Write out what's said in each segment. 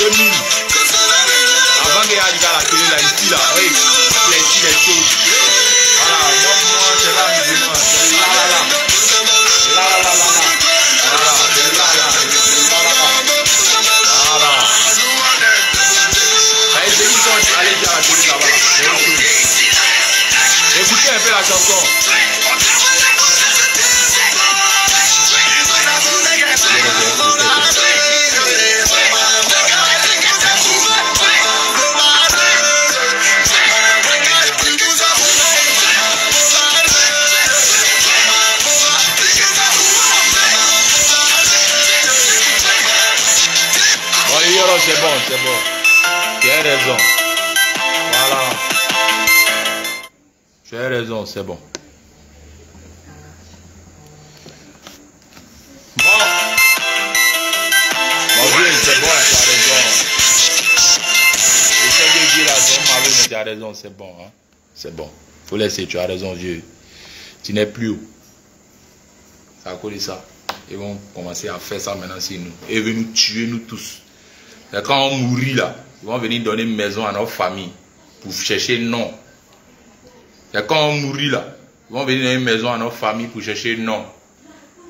2000. Avant qu'il y ait la télé là, ici là, oui, les choses. Voilà, moi, c'est là, musulman. C'est là. Allez dire la télé là-bas. Écoutez un peu la chanson. C'est bon, c'est bon. Tu as raison. Voilà. Tu as raison, c'est bon. Bon. Mon Dieu, c'est bon, tu as raison. J'essaie de dire là, c'est malo, mais tu as raison, c'est bon. Hein? C'est bon. Faut laisser, tu as raison, Dieu. Tu n'es plus haut. C'est à cause de ça. Ils vont commencer à faire ça maintenant sur nous. Et ils vont nous tuer, nous tous. Et quand on mourit là, ils vont venir donner une maison à notre famille pour chercher non. Et quand on mourit là, ils vont venir donner une maison à notre famille pour chercher non.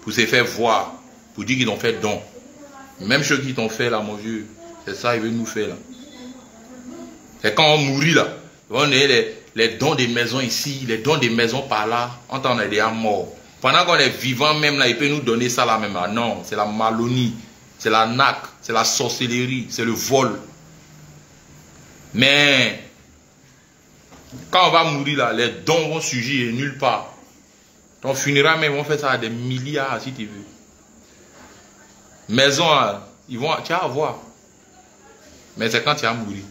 Pour se faire voir, pour dire qu'ils ont fait don. Même ceux qui t'ont fait là, mon vieux, c'est ça qu'ils veulent nous faire là. Et quand on mourit là, ils vont donner les dons des maisons ici, les dons des maisons par là, on t'en est déjà mort. Pendant qu'on est vivant même là, ils peuvent nous donner ça là même là. Non, c'est la malonie. C'est la naque, c'est la sorcellerie, c'est le vol. Mais, quand on va mourir là, les dons vont surgir nulle part. Ton funérail même, ils vont faire ça à des milliards si tu veux. Maison, tu vas avoir. Mais c'est quand tu vas mourir.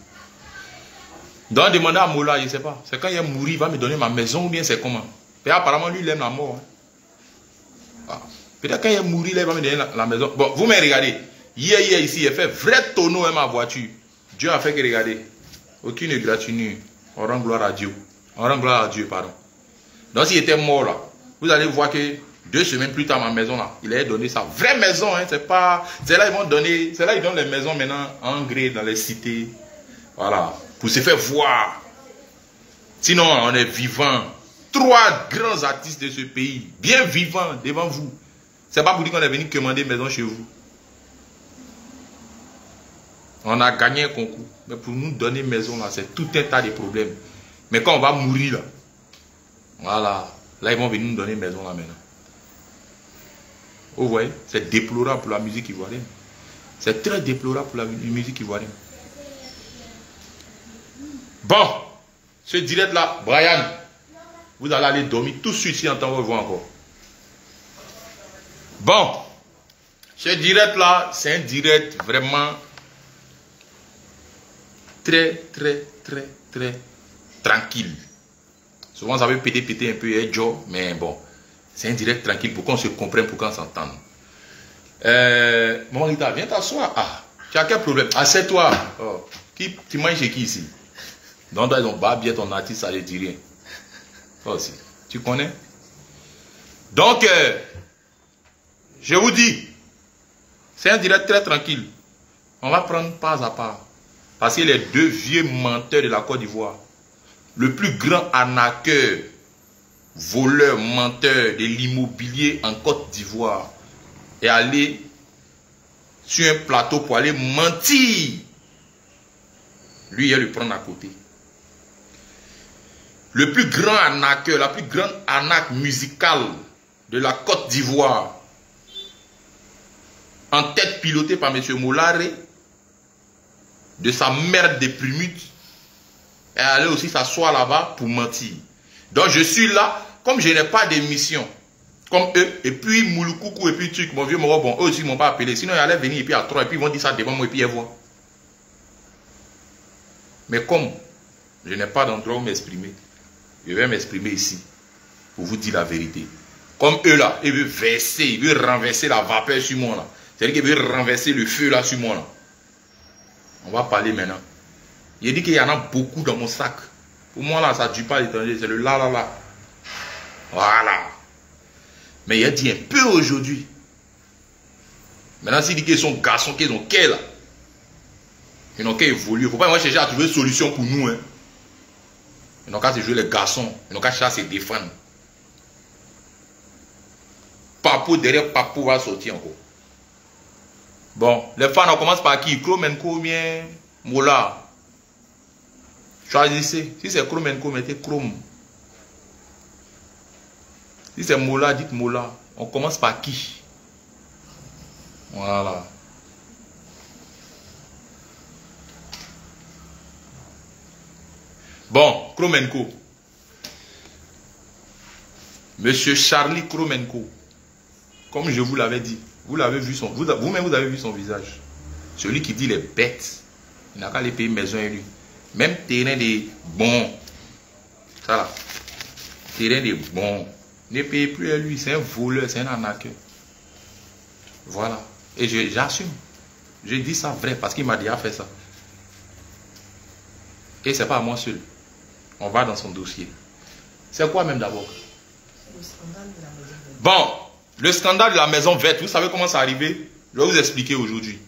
Donc, demander à Mola, je ne sais pas. C'est quand il va mourir, il va me donner ma maison ou bien c'est comment. Et apparemment, lui, il aime la mort. Hein. Ah. Peut-être quand il est mourir, il va me donner la maison. Bon, vous me regardez. Hier, ici, il a fait vrai tonneau dans ma voiture. Dieu a fait que regardez. Aucune gratitude. On rend gloire à Dieu. On rend gloire à Dieu, pardon. Donc, s'il était mort là, vous allez voir que 2 semaines plus tard, ma maison là, il a donné sa vraie maison. Hein, c'est pas. C'est là ils vont donner. C'est là ils donnent les maisons maintenant en gré dans les cités. Voilà. Pour se faire voir. Sinon, on est vivant. 3 grands artistes de ce pays, bien vivants devant vous. C'est pas pour dire qu'on est venu commander une maison chez vous. On a gagné un concours. Mais pour nous donner une maison là, c'est tout un tas de problèmes. Mais quand on va mourir là, voilà, là ils vont venir nous donner une maison là maintenant. Vous voyez, c'est déplorable pour la musique ivoirienne. C'est très déplorable pour la musique ivoirienne. Bon, ce direct là, Brian, vous allez aller dormir tout de suite si on t'en revoit encore. Bon, ce direct là, c'est un direct vraiment très tranquille. Souvent ça veut péter un peu, Joe, mais bon, c'est un direct tranquille pour qu'on se comprenne, pour qu'on s'entende. Mon Rita, viens t'asseoir. Ah, tu as quel problème? Assieds-toi. Oh, tu manges chez qui ici? Donc, ils ont pas bien ton artiste, ça ne dit rien. Toi aussi. Tu connais? Donc, je vous dis, c'est un direct très tranquille. On va prendre pas à pas. Parce que les 2 vieux menteurs de la Côte d'Ivoire, le plus grand arnaqueur, voleur, menteur de l'immobilier en Côte d'Ivoire, est allé sur un plateau pour aller mentir. Lui, il va le prendre à côté. Le plus grand arnaqueur, la plus grande arnaque musicale de la Côte d'Ivoire, en tête pilotée par M. Moulare, de sa merde de primute, est allé aussi s'asseoir là-bas pour mentir. Donc je suis là, comme je n'ai pas d'émission, comme eux, et puis Mouloukoukou, et puis truc, mon vieux Moro, bon, eux aussi ne m'ont pas appelé. Sinon, ils allaient venir, et puis à 3, et puis ils vont dire ça devant moi, et puis ils voient. Mais comme je n'ai pas d'endroit où m'exprimer, je vais m'exprimer ici, pour vous dire la vérité. Comme eux là, ils veulent verser, ils veulent renverser la vapeur sur moi là. C'est-à-dire qu'ils veulent renverser le feu là sur moi là. On va parler maintenant. Il dit qu'il y en a beaucoup dans mon sac. Pour moi là, ça ne dure pas l'étranger, c'est le là. Voilà. Mais il a dit un peu aujourd'hui. Maintenant, s'il dit qu'ils sont garçons, qu'ils ont quel là. Ils n'ont qu'à évoluer. Il ne faut pas chercher à trouver une solution pour nous. Hein. Ils n'ont qu'à se jouer les garçons. Ils n'ont qu'à chercher à se défendre. Papo derrière Papo va sortir encore. Bon, les fans, on commence par qui? Kromenko ou bien Mola? Choisissez. Si c'est Kromenko, mettez Krom. Si c'est Mola, dites Mola. On commence par qui? Voilà. Bon, Kromenko. Monsieur Charlie Kromenko. Comme je vous l'avais dit. Vous l'avez vu son... Vous-même, vous avez vu son visage. Celui qui dit les bêtes. Il n'a qu'à aller payer maison et lui. Même terrain des bons. Ça là. Terrain des bons. Ne payez plus à lui. C'est un voleur, c'est un arnaqueur. Voilà. Et j'assume. Je dis ça vrai parce qu'il m'a déjà fait ça. Et c'est pas à moi seul. On va dans son dossier. C'est quoi même d'abord? Le scandale de la maison verte. Bon, le scandale de la maison verte, vous savez comment c'est arrivé? Je vais vous expliquer aujourd'hui.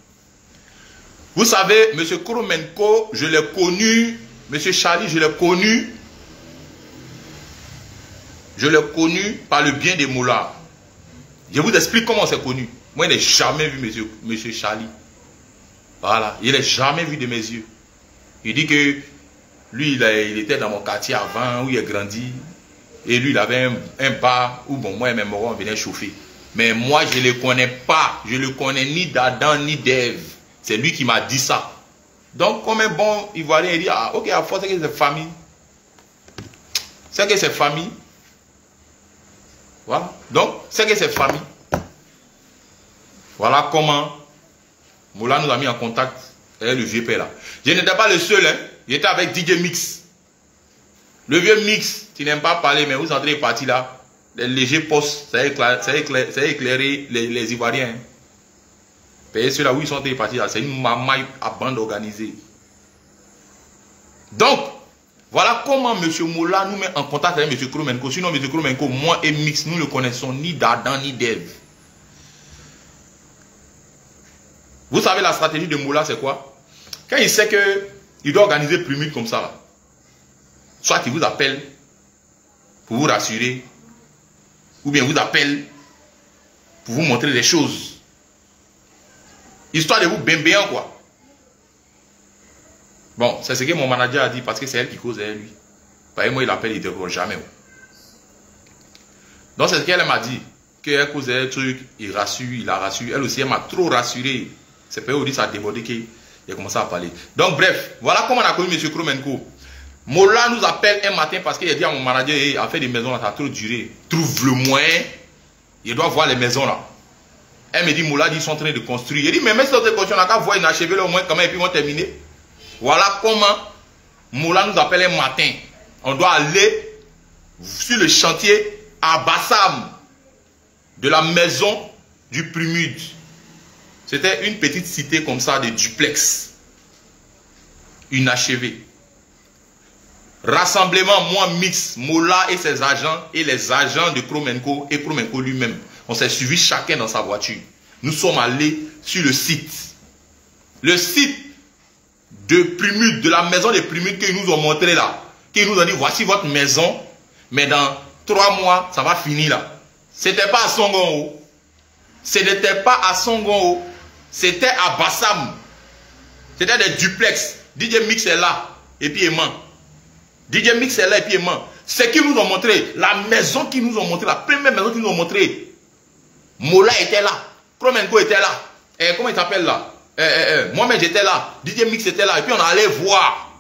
Vous savez, M. Kromenko, je l'ai connu. M. Charlie, je l'ai connu. Je l'ai connu par le bien des moullards. Je vous explique comment on s'est connu. Moi, je n'ai jamais vu M. Charlie. Voilà, il n'est jamais vu de mes yeux. Il dit que lui, il était dans mon quartier avant, où il a grandi. Et lui, il avait un bar où, bon, moi et mes morons, on venait chauffer. Mais moi, je ne le connais pas. Je ne le connais ni d'Adam, ni d'Ève. C'est lui qui m'a dit ça. Donc, comme un bon Ivoirien, il dit, ah, ok, à force, c'est que c'est famille. C'est que c'est famille. Voilà. Donc, c'est que c'est famille. Voilà comment Moula nous a mis en contact avec le vieux père là. Je n'étais pas le seul, hein. J'étais avec DJ Mix. Le vieux Mix, tu n'aimes pas parler, mais vous entrez parti là. Les légers postes, ça a éclairé les Ivoiriens. Hein. Et ceux-là où ils sont partis là, c'est une mamaille à bande organisée. Donc, voilà comment M. Moula nous met en contact avec M. Kromenko. Sinon, M. Kromenko, moi et Mix, nous ne connaissons ni d'Adam ni d'Ève. Vous savez la stratégie de Moula, c'est quoi? Quand il sait qu'il doit organiser Plumut comme ça, là, soit il vous appelle pour vous rassurer, ou bien vous appelle pour vous montrer des choses. Histoire de vous bémbéant, quoi. Bon, c'est ce que mon manager a dit parce que c'est elle qui cause avec lui. Par moi, il appelle, il ne décroche jamais. Donc, c'est ce qu'elle m'a dit. Qu'elle causait un truc, il rassure, il a rassuré. Elle aussi, elle m'a trop rassuré. C'est pas où ça a débordé qu'il a commencé à parler. Donc, bref, voilà comment on a connu M. Kromenko. Mola nous appelle un matin parce qu'il a dit à mon manager, hey, à faire des maisons là, ça a trop duré. Trouve le moyen, il doit voir les maisons là. Elle me dit, Mola, ils sont en train de construire. Il dit, mais si on construit, on n'a qu'à voir inachevé là au moins quand même et puis ils vont terminer. Voilà comment Mola nous appelle un matin. On doit aller sur le chantier à Bassam de la maison du Plumut. C'était une petite cité comme ça de duplex. Inachevée. Rassemblement, moi, Mix, Mola et ses agents et les agents de Kromenko et Kromenko lui-même. On s'est suivi chacun dans sa voiture. Nous sommes allés sur le site. Le site de Plumut, de la maison de Plumut qu'ils nous ont montré là. Qu'ils nous ont dit, voici votre maison, mais dans 3 mois, ça va finir là. C'était pas à Songon. Ce n'était pas à Songon. C'était à Bassam. C'était des duplex. DJ Mix est là. Et puis il ment. DJ Mix est là et puis il ment. C'est qu'ils nous ont montré. La maison qu'ils nous ont montré. La première maison qu'ils nous ont montré. Mola était là. Kromenko était là. Comment il s'appelle là? Moi-même j'étais là. DJ Mix était là. Et puis on allait voir.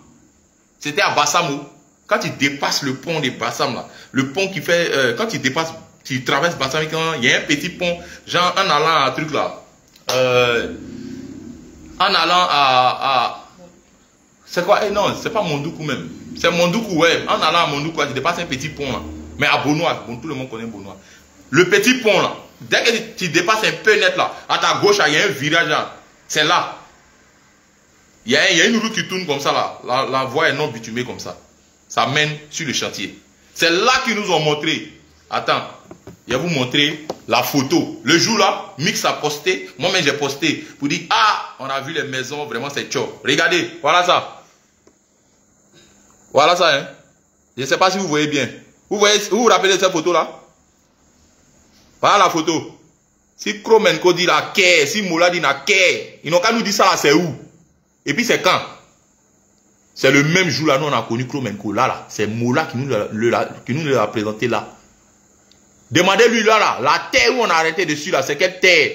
C'était à Bassam. Quand tu dépasses le pont de Bassam là. Le pont qui fait. Quand tu dépasses. Tu traverses Bassam. Il y a un petit pont. Genre en allant à un truc là. En allant à c'est quoi? Non, c'est pas Mondoukou même. C'est Mondoukou, ouais. En allant à Mondoukou, tu dépasses un petit pont là. Mais à Bonois, bon, tout le monde connaît Bonois. Le petit pont là. Dès que tu dépasses un peu net là, à ta gauche, il y a un virage là. C'est là. Il y a une route qui tourne comme ça là. La voie est non bitumée comme ça. Ça mène sur le chantier. C'est là qu'ils nous ont montré. Attends. Je vais vous montrer la photo. Le jour là, Mix a posté, moi-même j'ai posté pour dire, ah, on a vu les maisons, vraiment c'est chaud. Regardez, voilà ça. Voilà ça, hein. Je ne sais pas si vous voyez bien. Vous vous rappelez de cette photo là? Voilà la photo. Si Kromenko dit la quai, si Moula dit la quai, ils n'ont qu'à nous dire ça là, c'est où? Et puis c'est quand? C'est le même jour là, nous on a connu Kromenko. Là, c'est Moula qui nous l'a présenté là. Demandez-lui là, la terre où on a arrêté dessus là, c'est quelle terre?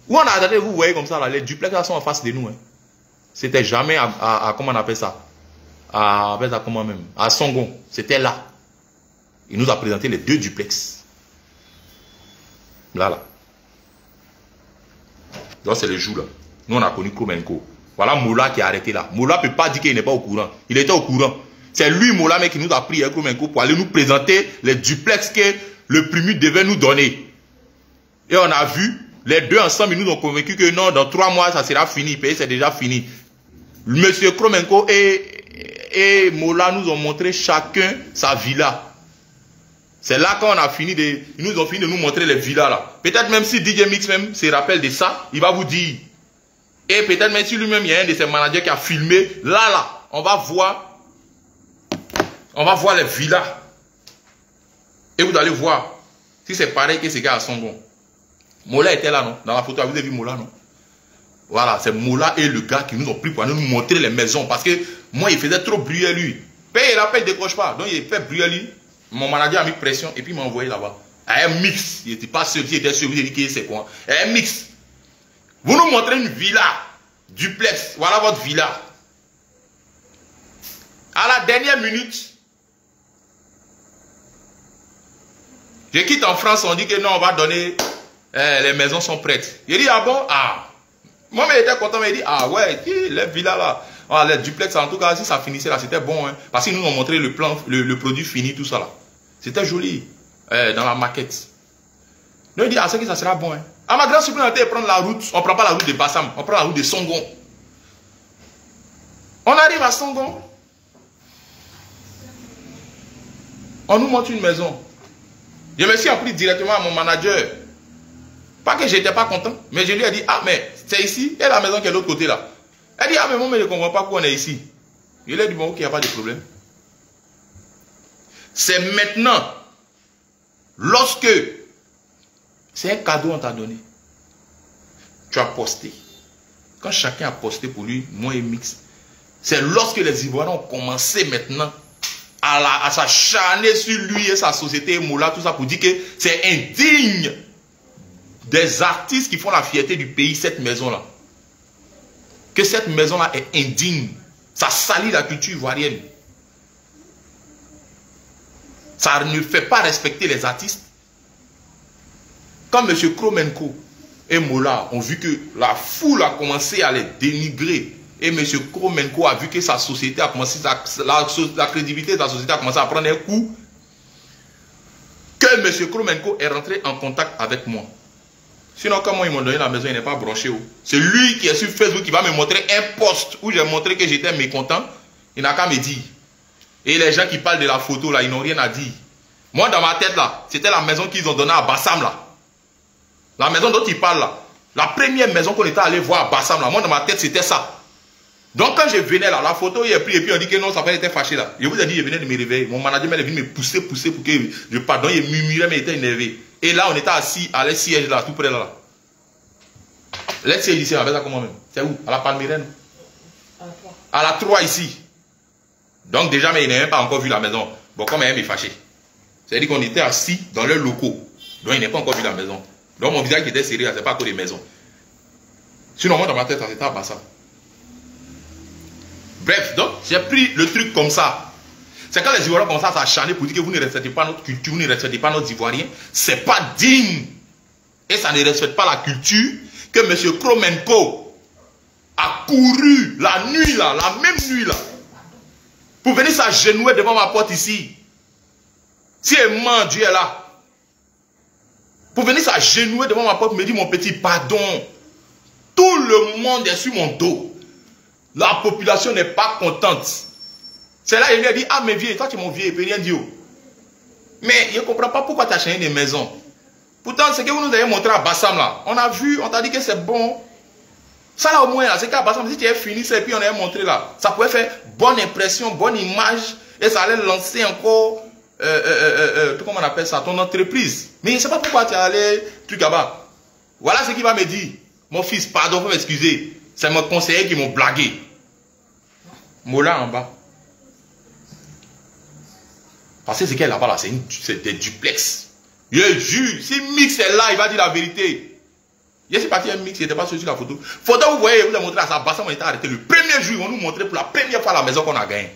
Où on a arrêté, vous voyez comme ça là, les duplex là sont en face de nous. Hein. C'était jamais comment on appelle ça? Comment même? À Songon, c'était là. Il nous a présenté les 2 duplex. Là. Donc c'est le jour là. Nous on a connu Kromenko. Voilà Moula qui a arrêté là. Moula ne peut pas dire qu'il n'est pas au courant. Il était au courant. C'est lui, Moula, mais qui nous a pris avec Kromenko pour aller nous présenter les duplex que le Primus devait nous donner. Et on a vu, les 2 ensemble, ils nous ont convaincus que non, dans 3 mois, ça sera fini. Le pays, c'est déjà fini. Monsieur Kromenko et Moula nous ont montré chacun sa villa. C'est là qu'on a fini ils nous ont fini de nous montrer les villas là. Peut-être même si DJ Mix même se rappelle de ça, il va vous dire. Et peut-être même si lui-même, il y a un de ses managers qui a filmé, là, on va voir les villas. Et vous allez voir si c'est pareil que ce gars à Songon. Moula était là, non? Dans la photo, vous avez vu Moula, non? Voilà, c'est Moula et le gars qui nous ont pris pour aller nous montrer les maisons. Parce que moi, il faisait trop bruit lui. Paye la paye, il ne décroche pas. Donc, il fait bruit lui. Mon manager a mis pression et puis il m'a envoyé là-bas. Un mix. Il n'était pas sûr, il était sûr, il dit que c'est quoi. Un mix. Vous nous montrez une villa, duplex. Voilà votre villa. À la dernière minute, je quitte en France, on dit que non, on va donner, les maisons sont prêtes. Il dit, ah bon, ah. Moi, il était content, mais il dit, ah ouais, les villas là, ah, les duplex, en tout cas, si ça finissait là, c'était bon. Hein, parce qu'ils nous ont montré le plan, le produit fini, tout ça là. C'était joli, dans la maquette. Donc il dit, ah, c'est que ça sera bon. Hein. À ma grande surprise, on était prendre la route, on ne prend pas la route de Bassam, on prend la route de Songon. On arrive à Songon. On nous montre une maison. Je me suis appris directement à mon manager. Pas que je n'étais pas content, mais je lui ai dit, ah, mais c'est ici, et la maison qui est de l'autre côté là. Elle dit, ah, mais moi, je ne comprends pas pourquoi on est ici. Je lui ai dit, bon, ok, il n'y a pas de problème. C'est maintenant, lorsque c'est un cadeau on t'a donné, tu as posté. Quand chacun a posté pour lui, moi et Mix, c'est lorsque les Ivoiriens ont commencé maintenant à s'acharner sur lui et sa société, Moula, tout ça, pour dire que c'est indigne des artistes qui font la fierté du pays, cette maison-là. Que cette maison-là est indigne. Ça salit la culture ivoirienne. Ça ne fait pas respecter les artistes. Quand M. Kromenko et Moula ont vu que la foule a commencé à les dénigrer, et M. Kromenko a vu que sa société a commencé, la crédibilité de la société a commencé à prendre un coup, que M. Kromenko est rentré en contact avec moi. Sinon, quand moi ils m'ont donné la maison, il n'est pas branché. C'est lui qui est sur Facebook qui va me montrer un post où j'ai montré que j'étais mécontent. Il n'a qu'à me dire. Et les gens qui parlent de la photo là, ils n'ont rien à dire. Moi dans ma tête là, c'était la maison qu'ils ont donnée à Bassam là. La maison dont ils parlent là. La première maison qu'on était allé voir à Bassam là. Moi dans ma tête c'était ça. Donc quand je venais là, la photo il est pris et puis on dit que non, ça fait été fâché là. Je vous ai dit, je venais de me réveiller. Mon manager est venu me pousser pour que je pardon. Il murmurait mais il était énervé. Et là on était assis à les sièges là, tout près là. Les sièges ici, on avait ça comment même? C'est où? À la Palmyrène? À la 3 ici. Donc déjà mais il n'a même pas encore vu la maison. Bon comme il est fâché. C'est-à-dire qu'on était assis dans leurs locaux. Donc il n'a pas encore vu la maison. Donc mon visage était serré, c'est pas à cause des maisons. Sinon moi dans ma tête, c'était à Bassam. Bref, donc j'ai pris le truc comme ça. C'est quand les Ivoiriens commencent à s'acharner pour dire que vous ne respectez pas notre culture, vous ne respectez pas nos Ivoiriens. C'est pas digne. Et ça ne respecte pas la culture que M. Kromenko a couru la nuit là, la même nuit là, pour venir s'agenouiller devant ma porte ici. Si aimant Dieu est là, pour venir s'agenouiller devant ma porte, me dit mon petit pardon. Tout le monde est sur mon dos. La population n'est pas contente. C'est là il lui a dit, ah mais vieux, toi tu es mon vieux, il ne peut rien dire. Mais je ne comprends pas pourquoi tu as changé des maisons. Pourtant, ce que vous nous avez montré à Bassam, là, on a vu, on t'a dit que c'est bon. Ça, là, au moins, c'est qu'à Bassam, si tu avais fini ça et puis on avait montré là, ça pouvait faire bonne impression, bonne image, et ça allait lancer encore, comment on appelle ça, ton entreprise. Mais je ne sais pas pourquoi tu es allé, truc là-bas. Voilà ce qu'il va me dire. Mon fils, pardon, faut m'excuser. C'est mon conseiller qui m'ont blagué. Mola en bas. Parce que ce qu'il y a là-bas, là, c'est des duplex. Je jure, si Mix est là, il va dire la vérité. Je suis parti à Mix, il n'était pas sur la photo. Photo, vous voyez, vous avez montré à ça, Bassam, on était arrêté. Le premier jour, on nous montrait pour la première fois la maison qu'on a gagnée.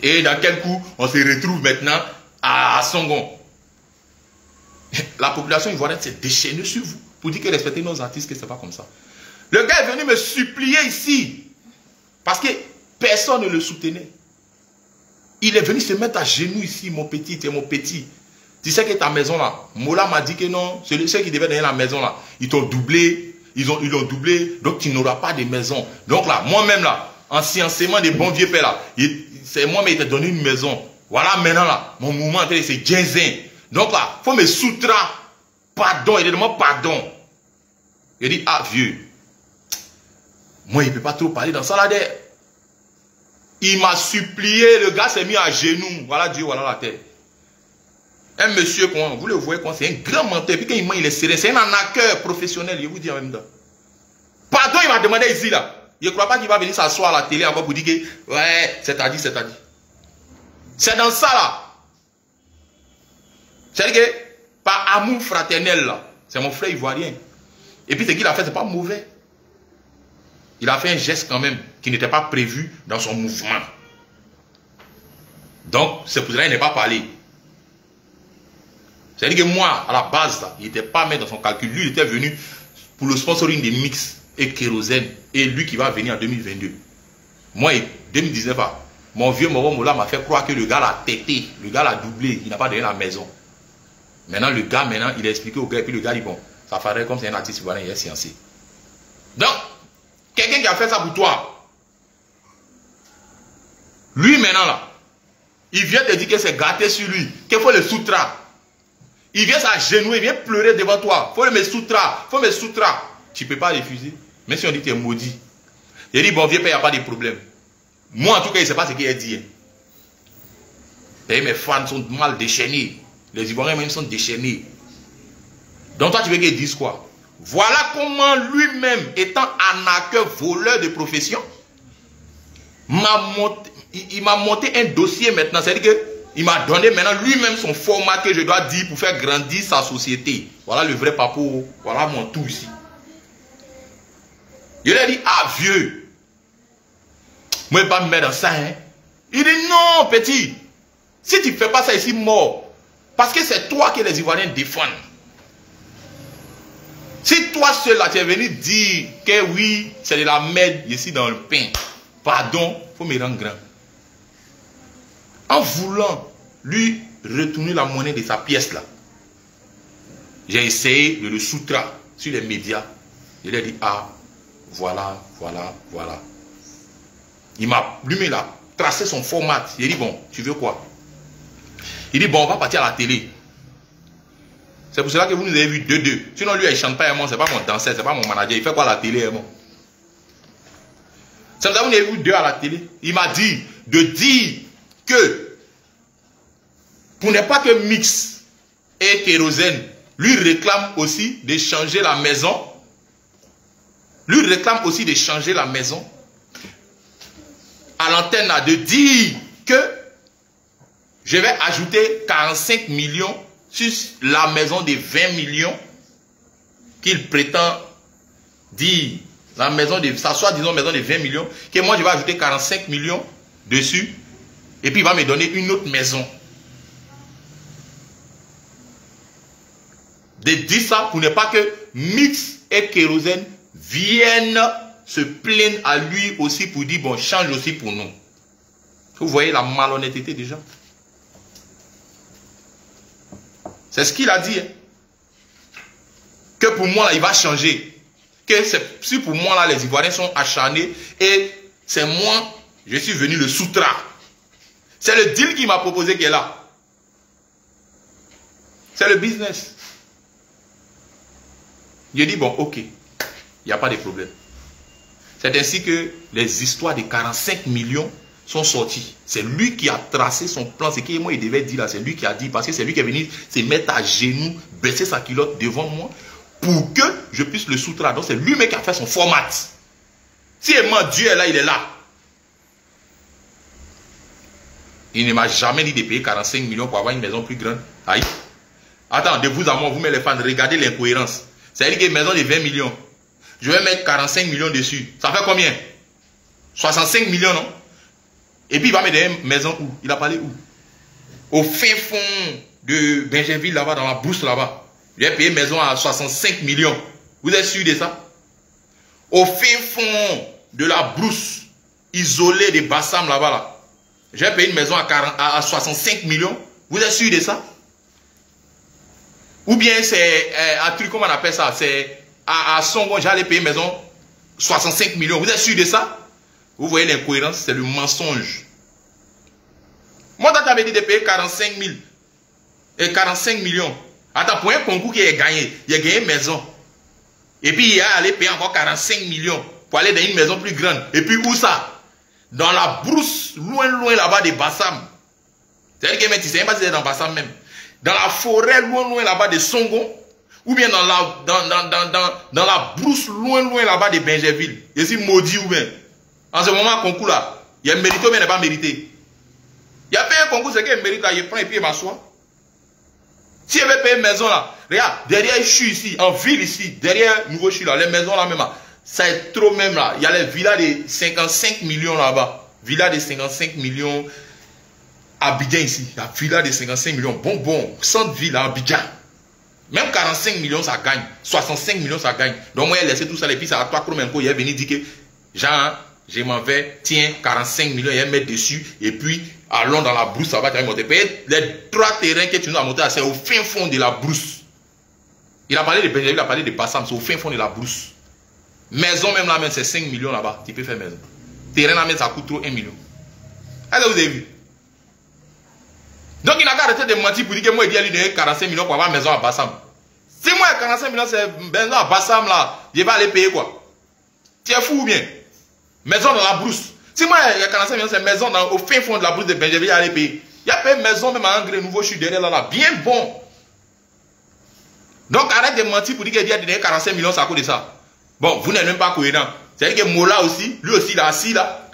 Et dans quel coup, on se retrouve maintenant à Songon. La population ivoirienne s'est déchaînée sur vous pour dire que respectez nos artistes, que ce n'est pas comme ça. Le gars est venu me supplier ici parce que personne ne le soutenait. Il est venu se mettre à genoux ici, mon petit, tu es mon petit. Tu sais que ta maison là, Mola m'a dit que non, ceux qui devaient donner la maison là, ils t'ont doublé, ils l'ont doublé, donc tu n'auras pas de maison. Donc là, moi-même là, anciennement des bons vieux pères là, c'est moi-même qui t'ai donné une maison. Voilà maintenant là, mon mouvement c'est Djenzin. Donc là, il faut me soutra. Pardon, il demande pardon. Il dit, ah vieux, moi il ne peut pas trop parler dans ça là. Il m'a supplié, le gars s'est mis à genoux. Voilà Dieu, voilà la terre. Un monsieur, vous le voyez, c'est un grand menteur. Puis quand il ment, il est serré. C'est un arnaqueur professionnel, je vous dis en même temps. Pardon, il m'a demandé ici là. Je ne crois pas qu'il va venir s'asseoir à la télé encore pour dire que, ouais, c'est-à-dire, c'est-à-dire. C'est dans ça là. C'est-à-dire que, par amour fraternel là, c'est mon frère ivoirien. Et puis ce qu'il a fait, c'est pas mauvais. Il a fait un geste quand même qui n'était pas prévu dans son mouvement. Donc, c'est pour cela qu'il n'est pas parlé. C'est-à-dire que moi, à la base, là, il n'était pas mis dans son calcul. Lui, il était venu pour le sponsoring des Mix et Kérosène. Et lui qui va venir en 2022. Moi, 2019, mon vieux Mola m'a fait croire que le gars l'a tété. Le gars l'a doublé. Il n'a pas donné la maison. Maintenant, le gars, il a expliqué au gars. Et puis le gars dit, bon, ça ferait comme c'est un artiste ivoirien, il est sciencé. Donc, quelqu'un qui a fait ça pour toi, lui maintenant là, il vient te dire que c'est gâté sur lui, qu'il faut le soutra. Il vient s'agenouiller, il vient pleurer devant toi. Il faut me soutra, il faut me soutra. Tu ne peux pas refuser. Même si on dit que tu es maudit. Il dit, bon, vieux père, il n'y a pas de problème. Moi, en tout cas, il ne sait pas ce qu'il a dit. Et mes fans sont mal déchaînés. Les Ivoiriens même sont déchaînés. Donc toi, tu veux qu'ils disent quoi? Voilà comment lui-même, étant arnaqueur, voleur de profession, il m'a monté un dossier maintenant. C'est-à-dire qu'il m'a donné maintenant lui-même son format que je dois dire pour faire grandir sa société. Voilà le vrai papo. Voilà mon tout ici. Il a dit, ah vieux, moi je ne vais pas me mettre dans ça. Hein. Il dit, non petit, si tu ne fais pas ça ici, mort. Parce que c'est toi que les Ivoiriens défendent. Si toi seul là, tu es venu dire que oui, c'est de la merde ici dans le pain. Pardon, il faut me rendre grand. En voulant lui retourner la monnaie de sa pièce là, j'ai essayé de le soutra sur les médias. Il a dit, ah, voilà, voilà, voilà. Lui-même, il a tracé son format. Il a dit, bon, tu veux quoi? Il dit, bon, on va partir à la télé. C'est pour cela que vous nous avez vu 2-2. Sinon, lui, il ne chante pas, c'est pas mon danseur, c'est pas mon manager. Il fait quoi à la télé, c'est pour ça que vous avez vu 2 à la télé. Il m'a dit de dire que pour ne pas que Mix et Kérosène lui réclament aussi de changer la maison. Lui réclame aussi de changer la maison. À l'antenne, de dire que je vais ajouter 45 millions sur la maison de 20 millions qu'il prétend dire. La maison de, ça soit disons maison de 20 millions, que moi je vais ajouter 45 millions dessus. Et puis il va me donner une autre maison. De dire ça pour ne pas que Mix et Kérosène viennent se plaindre à lui aussi pour dire bon, change aussi pour nous. Vous voyez la malhonnêteté déjà. C'est ce qu'il a dit. Hein. Que pour moi, là, il va changer. Que si pour moi, là, les Ivoiriens sont acharnés et c'est moi, je suis venu le soutra. C'est le deal qu'il m'a proposé qui est là. C'est le business. J'ai dit, bon, ok, il n'y a pas de problème. C'est ainsi que les histoires de 45 millions sont sorties. C'est lui qui a tracé son plan. C'est qui moi il devait dire là. C'est lui qui a dit. Parce que c'est lui qui est venu se mettre à genoux, baisser sa culotte devant moi pour que je puisse le soustraire. Donc c'est lui-même qui a fait son format. Si Dieu est là, il est là. Il ne m'a jamais dit de payer 45 millions pour avoir une maison plus grande. Aïe. Attends, de vous à moi, vous mettez les fans, regardez l'incohérence. C'est-à-dire qu'il y a une maison de 20 millions. Je vais mettre 45 millions dessus. Ça fait combien? 65 millions, non? Et puis il va mettre une maison où? Il a parlé où? Au fin fond de Benjainville, là-bas, dans la brousse, là-bas. Il a payé une maison à 65 millions. Vous êtes sûr de ça? Au fin fond de la brousse, isolée de Bassam, là-bas, là. J'ai payé une maison à 65 millions. Vous êtes sûr de ça? Ou bien c'est un truc, comment on appelle ça? C'est à Songo, j'allais payer une maison 65 millions. Vous êtes sûr de ça? Vous voyez l'incohérence, c'est le mensonge. Moi, tu avais dit de payer 45 000 et 45 millions. Attends, pour un concours qui a gagné, il a gagné une maison. Et puis il a allé payer encore 45 millions pour aller dans une maison plus grande. Et puis où ça? Dans la brousse, loin là-bas de Bassam. C'est-à-dire que tu ne sais même pas si c'est dans Bassam même. Dans la forêt, loin là-bas de Songo. Ou bien dans la brousse, loin là-bas de Benjainville. Et si maudit ou bien. En ce moment, concours là, il y a mérité ou bien il n'a pas mérité. Il y a payé un concours, c'est qu'il mérite là, il prend et puis il m'assoit. Si il avait payé une maison là, regarde, derrière je suis ici, en ville ici, derrière Nouveau Chili là, les maisons là même là. Ça est trop même là. Il y a les villas de 55 millions là-bas. Villas de 55 millions. Abidjan ici. La villa de 55 millions. Bon. Centre ville à Abidjan. Même 45 millions ça gagne. 65 millions ça gagne. Donc moi, il a laissé tout ça. Et puis c'est à toi, Kromenko, il est venu dire que Jean, je m'en vais, tiens, 45 millions, il va mettre dessus. Et puis, allons dans la brousse, ça va te monter. Les 3 terrains que tu nous as montés, c'est au fin fond de la brousse. Il a parlé de Benjamin, il a parlé de Bassam, c'est au fin fond de la brousse. Maison même là, même c'est 5 millions là-bas. Tu peux faire maison. Terrain là, même ça coûte trop 1 million. Est-ce que vous avez vu? Donc il n'a qu'à arrêter de mentir pour dire que moi il dit qu'il a 45 millions pour avoir une maison à Bassam. Si moi 45 millions c'est une maison à Bassam là, je vais aller payer quoi? Tu es fou ou bien? Maison dans la brousse. Si moi il y a 45 millions c'est une maison au fin fond de la brousse de Benjamin, je vais aller payer. Il y a pas une maison même à Angré Nouveau, je suis derrière là, bien bon. Donc arrête de mentir pour dire qu'il a donné 45 millions, c'est à cause de ça. Bon, vous n'êtes même pas cohérent. C'est-à-dire que Mola aussi, lui aussi, il est assis là.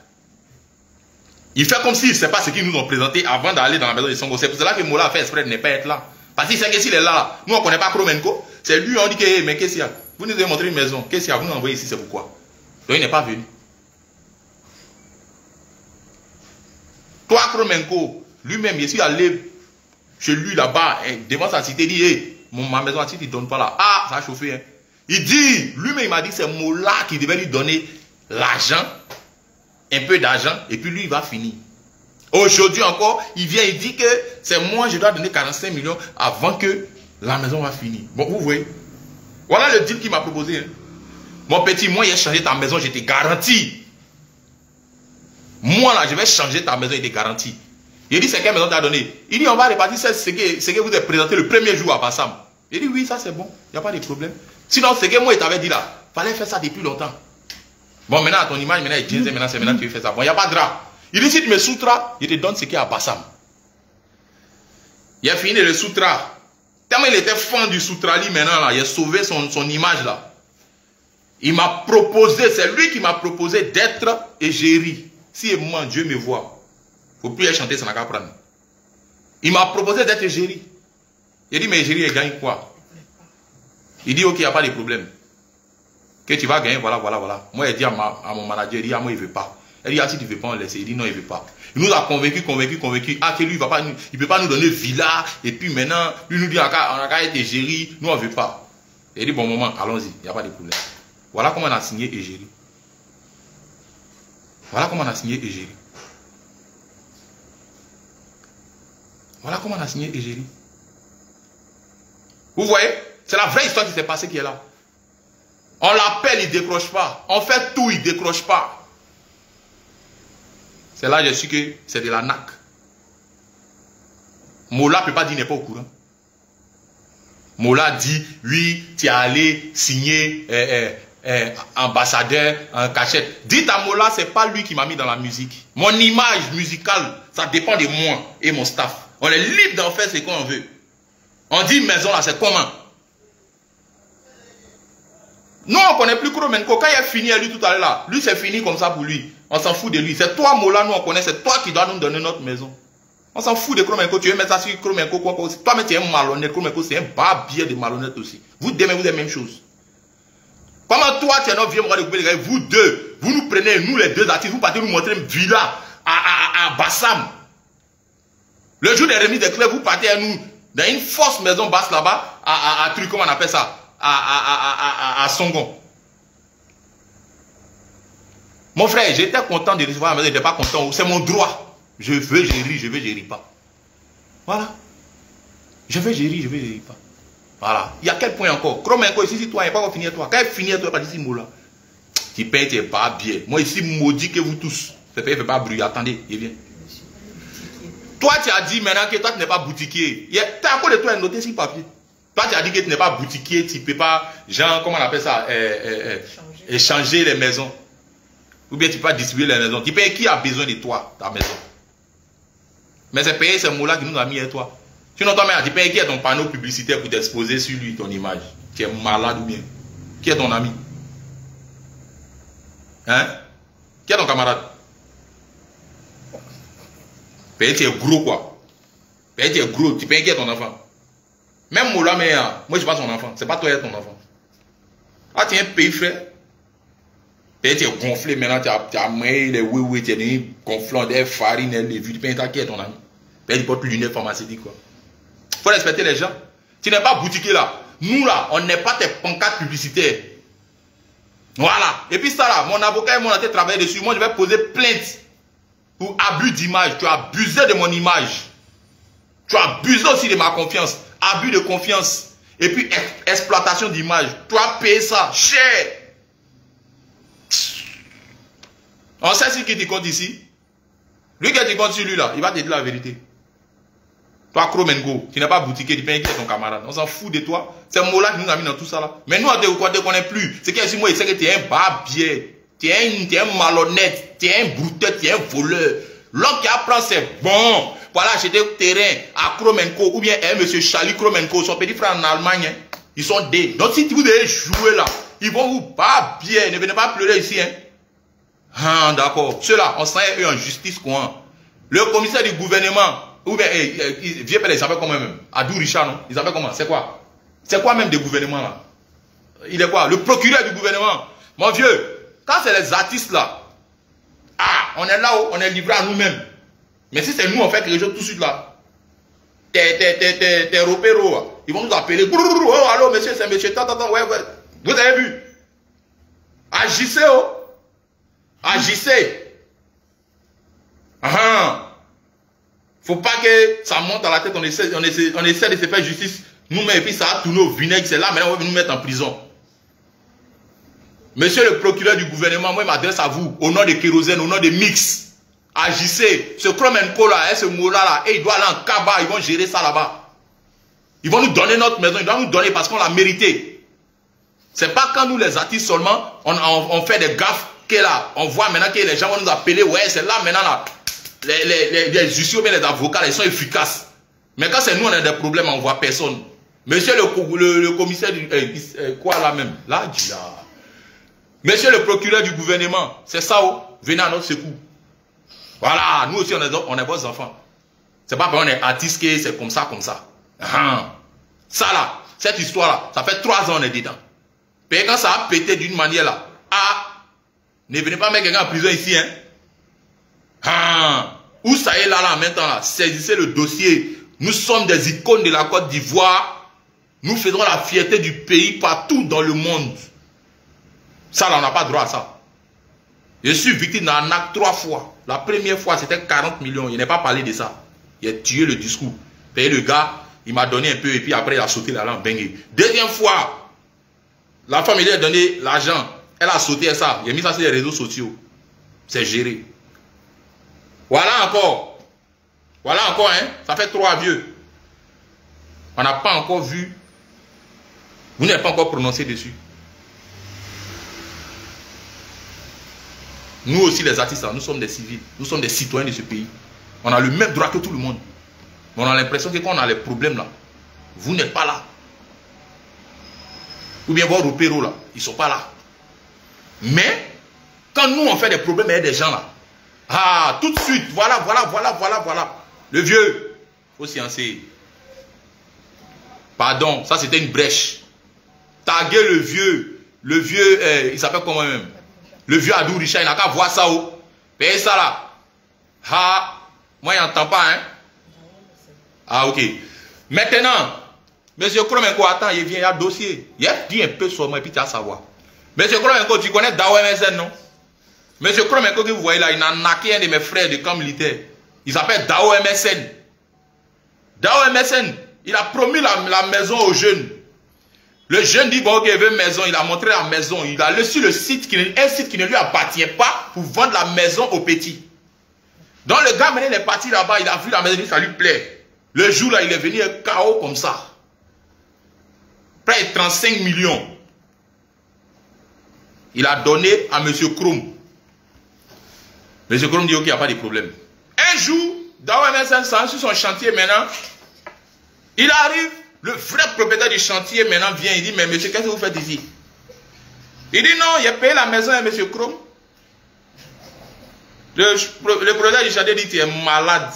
Il fait comme s'il ne sait pas ce qu'ils nous ont présenté avant d'aller dans la maison de Songo. C'est pour cela que Mola a fait exprès de ne pas être là. Parce qu'il sait que s'il est là, nous on ne connaît pas Kromenko. C'est lui, on dit que, mais qu'est-ce qu'il y a? Vous nous avez montré une maison. Qu'est-ce qu'il y a? Vous nous envoyez ici, c'est pourquoi? Donc il n'est pas venu. Toi, Kromenko, lui-même, je suis allé chez lui là-bas, devant sa cité, il dit, hey, ma maison à titre, il ne donne pas là. Ah, ça a chauffé. Hein. Il dit, lui-même, il m'a dit que c'est Mola qui devait lui donner l'argent, un peu d'argent, et puis lui, il va finir. Aujourd'hui encore, il vient, il dit que c'est moi, je dois donner 45 millions avant que la maison va finir. Bon, vous voyez. Voilà le deal qu'il m'a proposé. Hein. Mon petit, moi, il a changé ta maison, je te garantis. Moi, là, je vais changer ta maison, il te garantit. Il dit, c'est quelle maison tu as donné? Il dit, on va répartir ce que vous avez présenté le premier jour à Bassam. Il dit, oui, ça c'est bon, il n'y a pas de problème. Sinon, ce que moi, il t'avait dit là, il fallait faire ça depuis longtemps. Bon, maintenant, à ton image, maintenant, il dit, maintenant, c'est maintenant que tu fais ça. Bon, il n'y a pas de drap. Il dit, si tu me soutras, je te donne ce qu'il y a à Bassam. Il a fini le soutra. Tellement il était fan du soutrali maintenant, là, il a sauvé son image là. Il m'a proposé, c'est lui qui m'a proposé d'être égérie. Si moi, Dieu me voit, il ne faut plus chanter, ça n'a qu'à prendre. Il m'a proposé d'être égérie. Il dit, mais égérie, elle gagne quoi? Il dit, ok, il n'y a pas de problème. Que tu vas gagner, voilà. Moi, il dit à mon manager, il dit, ah, moi, il ne veut pas. Il dit, ah, si tu ne veux pas, on laisse. Il dit, non, il ne veut pas. Il nous a convaincu. Ah, que lui, il ne peut pas nous donner villa. Et puis maintenant, lui nous dit, on a qu'à être égérie. Nous, on ne veut pas. Il dit, bon moment, allons-y, il n'y a pas de problème. Voilà comment on a signé égérie. Voilà comment on a signé égérie. Voilà comment on a signé égérie. Vous voyez? C'est la vraie histoire qui s'est passée qui est là. On l'appelle, il ne décroche pas. On fait tout, il ne décroche pas. C'est là que je suis que c'est de la naque. Mola ne peut pas dire qu'il n'est pas au courant. Mola dit, oui, tu es allé signer ambassadeur en cachette. Dites à Mola, c'est pas lui qui m'a mis dans la musique. Mon image musicale, ça dépend de moi et mon staff. On est libre d'en faire ce qu'on veut. On dit maison là, c'est comment? Non, on ne connaît plus Kromenko. Quand il a fini à lui tout à l'heure là, lui c'est fini comme ça pour lui. On s'en fout de lui. C'est toi Mola, nous on connaît, c'est toi qui dois nous donner notre maison. On s'en fout de Kromenko. Tu veux mettre ça sur Kromenko quoi? Toi mais tu es un malhonnête. Kromenko c'est un barbier de malhonnête aussi. Vous deux, vous êtes la même chose. Comment toi tu es notre vieux moral de couper les gars? Vous deux, vous nous prenez, nous les deux artistes, vous partez nous montrer une villa à Bassam. Le jour des remises des clés, vous partez à nous dans une fausse maison basse là-bas, à truc, comment on appelle ça? À Songon. Mon frère, j'étais content de recevoir la maison, je n'étais pas content. C'est mon droit. Je veux, je ris, je veux, je ris pas. Voilà. Je veux, je ris, je veux, je ris pas. Voilà. Il y a quel point encore? Kromenko ici, si toi, il n'y a pas fini toi. Quand il finit, toi, pas d'ici, moula. Tu payes, tu n'es pas bien. Moi ici, maudit que vous tous. Ce pays ne fait pas bruit. Attendez, il vient. Toi, tu as dit maintenant que toi, tu n'es pas boutiquier. Tu as encore de toi noté sur papier. Toi, tu as dit que tu n'es pas boutiquier, tu ne peux pas, genre, comment on appelle ça, échanger les maisons. Ou bien tu ne peux pas distribuer les maisons. Tu payes qui a besoin de toi, ta maison. Mais c'est payé ce mot-là qui nous a mis à toi. Sinon, toi, tu payes qui est ton panneau publicitaire pour t'exposer sur lui, ton image. Tu es malade ou bien? Qui est ton ami? Hein? Qui est ton camarade? Payé, tu es gros quoi. Payé, tu es gros. Tu payes qui est ton enfant? Même Moula, mais moi je ne suis pas son enfant. C'est pas toi qui es ton enfant. Ah, tu es un pays frère. Payé, tu es gonflé maintenant. Tu as maillé les oui, tu es gonflant, des farines, des vues. Tu payes qui est ton ami? Payé, tu portes lunettes pharmaceutiques quoi. Faut respecter les gens. Tu n'es pas boutiquier là. Nous là, on n'est pas tes pancartes publicitaires. Voilà. Et puis ça là, mon avocat et moi on a été travailler dessus. Moi je vais poser plainte pour abus d'image. Tu as abusé de mon image. Tu as abusé aussi de ma confiance. Abus de confiance. Et puis exploitation d'image. Tu as payé ça cher. On sait ce qui te compte ici. Lui qui te compte sur lui là, il va te dire la vérité. Toi, Kromenko, tu n'es pas boutiquier, tu payes qui est ton camarade. On s'en fout de toi. C'est un mot-là qui nous a mis dans tout ça là. Mais nous, on ne te connaît plus. C'est qu'il moi, il sait que tu es un barbier. Tu es un malhonnête. Tu es un brouteur, tu es un voleur. L'homme qui apprend, c'est bon. Voilà, acheter le terrain à Kromenko ou bien M. Charlie Kromenko, son petit frère en Allemagne. Hein. Ils sont des. Donc, si vous devez jouer là, ils vont vous barbier. Ne venez pas pleurer ici. Hein. Ah, d'accord. Ceux-là, on sent eux en justice quoi. Le commissaire du gouvernement. Ou bien, vieux père, ils s'appellent comment même? Adou Richard, non? Ils s'appellent comment? C'est quoi? C'est quoi même des gouvernements là? Il est quoi? Le procureur du gouvernement. Mon vieux, quand c'est les artistes là, ah, on est là-haut, on est livré à nous-mêmes. Mais si c'est nous, on fait quelque chose tout de suite là. T'es repéro, ils vont nous appeler. Oh, allô, monsieur, c'est monsieur, ouais. Vous avez vu? Agissez, oh. Agissez. Ah. Faut pas que ça monte à la tête, on essaie de se faire justice nous-mêmes et puis ça a tourné au vinaigre, c'est là, maintenant on va nous mettre en prison. Monsieur le procureur du gouvernement, moi je m'adresse à vous, au nom de Kérosène, au nom de Mix. Agissez, ce Kromenko là, ce mot là, et il doit aller en Kaba, ils vont gérer ça là-bas. Ils vont nous donner notre maison, ils doivent nous donner parce qu'on l'a mérité. C'est pas quand nous les artistes seulement, on fait des gaffes que là, on voit maintenant que les gens vont nous appeler, ouais c'est là maintenant là. Les justices ou bien les avocats, ils sont efficaces. Mais quand c'est nous, on a des problèmes, on ne voit personne. Monsieur le commissaire du... quoi là même? Là, monsieur le procureur du gouvernement, c'est ça, oh, venez à notre secours. Voilà, nous aussi, on est vos enfants. C'est pas parce qu'on est artiste que c'est comme ça, comme ça. Ça là, cette histoire là, ça fait 3 ans on est dedans. Et quand ça a pété d'une manière là, ne venez pas mettre quelqu'un en prison ici, hein. Où ça est là, maintenant, là, saisissez le dossier. Nous sommes des icônes de la Côte d'Ivoire. Nous faisons la fierté du pays partout dans le monde. Ça, là, on n'a pas droit à ça. Je suis victime d'un acte 3 fois. La première fois, c'était 40 millions. Il n'a pas parlé de ça. Il a tué le discours. Et le gars, il m'a donné un peu et puis après, il a sauté la langue. Deuxième fois, la femme, il lui a donné l'argent. Elle a sauté ça. Il a mis ça sur les réseaux sociaux. C'est géré. Voilà encore, hein, ça fait 3 vieux. On n'a pas encore vu Vous n'êtes pas encore prononcé dessus. Nous aussi, les artistes, nous sommes des civils. Nous sommes des citoyens de ce pays. On a le même droit que tout le monde. Mais on a l'impression que quand on a les problèmes là, vous n'êtes pas là. Ou bien vos repéros là, ils ne sont pas là. Mais, quand nous on fait des problèmes, il y a des gens là. Ah, tout de suite, voilà. Le vieux, il faut sciencer. Pardon, ça c'était une brèche. Taguer le vieux, il s'appelle comment même? Le vieux Adou Richard, il n'a qu'à voir ça où. Payez ça là. Ah, moi, il n'entend pas, hein. Ah, ok. Maintenant, monsieur Kromenko, attends, il vient, il y a un dossier. Il dit un peu sur moi et puis tu vas savoir. Monsieur Kromenko, tu connais Dao MSN, non? Monsieur Kromenko, que vous voyez là, il a naqué un de mes frères de camp militaire. Il s'appelle Dao MSN. Dao MSN, il a promis la maison aux jeunes. Le jeune dit, bon, ok, il veut une maison, il a montré la maison, il a laissé le site, un site qui ne lui appartient pas pour vendre la maison aux petits. Donc le gars, maintenant, il est parti là-bas, il a vu la maison, ça lui plaît. Le jour là, il est venu un chaos comme ça. Près de 35 millions. Il a donné à M. Krom. M. Krom dit, ok, il n'y a pas de problème. Un jour, dans MSN, sur son chantier maintenant, il arrive. Le vrai propriétaire du chantier maintenant vient, il dit, mais monsieur, qu'est-ce que vous faites ici? Il dit, non, il a payé la maison à monsieur Krom. Le propriétaire du chantier dit, tu es malade.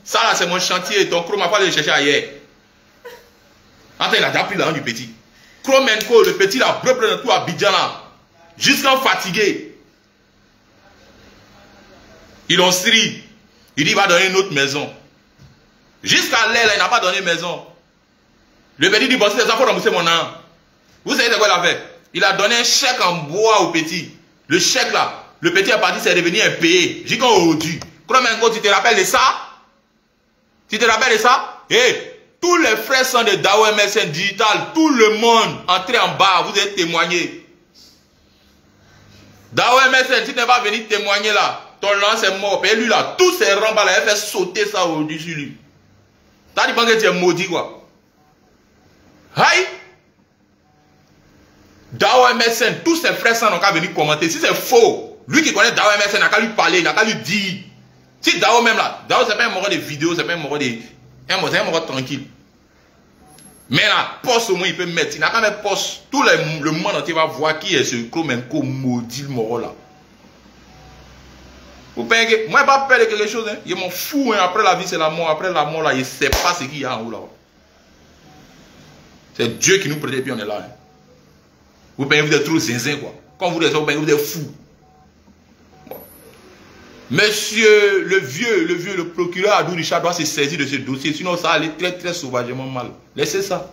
Ça là, c'est mon chantier, ton Krom, il va le chercher ailleurs. Enfin, il a déjà pris l'argent du petit. Kromenko, le petit, il a brûlé dans tout Abidjan là. Jusqu'à fatigué. Ils l'ont sri. Il dit, il va donner une autre maison. Jusqu'à l'air, il n'a pas donné maison. Le petit dit, bon, c'est ça, il faut rembourser mon an. Vous savez de quoi il a fait? Il a donné un chèque en bois au petit. Le chèque là, le petit est parti, c'est devenu impayé. J'ai dit, oh, tu te rappelles de ça? Tu te rappelles de ça? Eh, tous les frères sont de Dao MSN Digital, tout le monde, entrez en bas, vous êtes témoigné. Dao MSN, si tu n'es pas venu témoigner là, ton lance est mort. Et lui là, tous ces rambas là, il fait sauter ça au-dessus lui. T'as dit que tu es maudit quoi? Aïe! Dao MSN, tous ses frères n'ont qu'à venir commenter. Si c'est faux, lui qui connaît Dao MSN n'a qu'à lui parler, il n'a qu'à lui dire. Si Dao même là, Dao c'est pas un moro de vidéos, c'est pas un moro de. C'est un moro tranquille. Mais la poste au moins il peut mettre. Il n'a qu'à mettre poste. Tout le monde entier va voir qui est ce Kromenko maudit le moro là. Vous payez. Moi, je n'ai pas peur de quelque chose. Hein. Je m'en fous. Hein. Après la vie, c'est la mort. Après la mort, là, il ne sait pas ce qu'il y a en haut là. C'est Dieu qui nous protège et puis on est là. Hein. Vous payez, vous êtes trop zinzin quoi. Quand vous êtes fous. Bon. Monsieur le vieux, le procureur Adou Richard doit se saisir de ce dossier. Sinon, ça allait très très sauvagement mal. Laissez ça.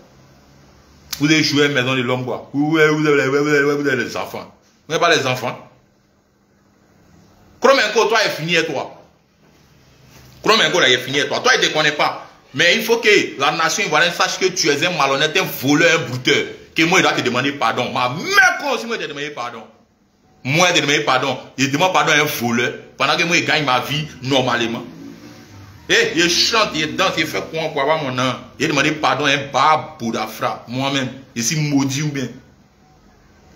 Vous avez joué à la maison de l'homme quoi. Vous avez les enfants. Vous n'avez pas les enfants. Kromenko, toi, il est fini et toi. Kromenko, là, il est fini et toi. Toi, il ne te connaît pas. Mais il faut que la nation ivoirienne sache que tu es un malhonnête, un voleur, un brouteur. Que moi, il dois te demander pardon. Ma mère, aussi, moi, il te demande pardon. Moi, il te demande pardon. Il demande pardon à un voleur. Pendant que moi, il gagne ma vie normalement. Et il chante, il danse, il fait quoi pour avoir mon nom. Il demande pardon à un babou d'Afra. Moi-même, je suis maudit ou bien.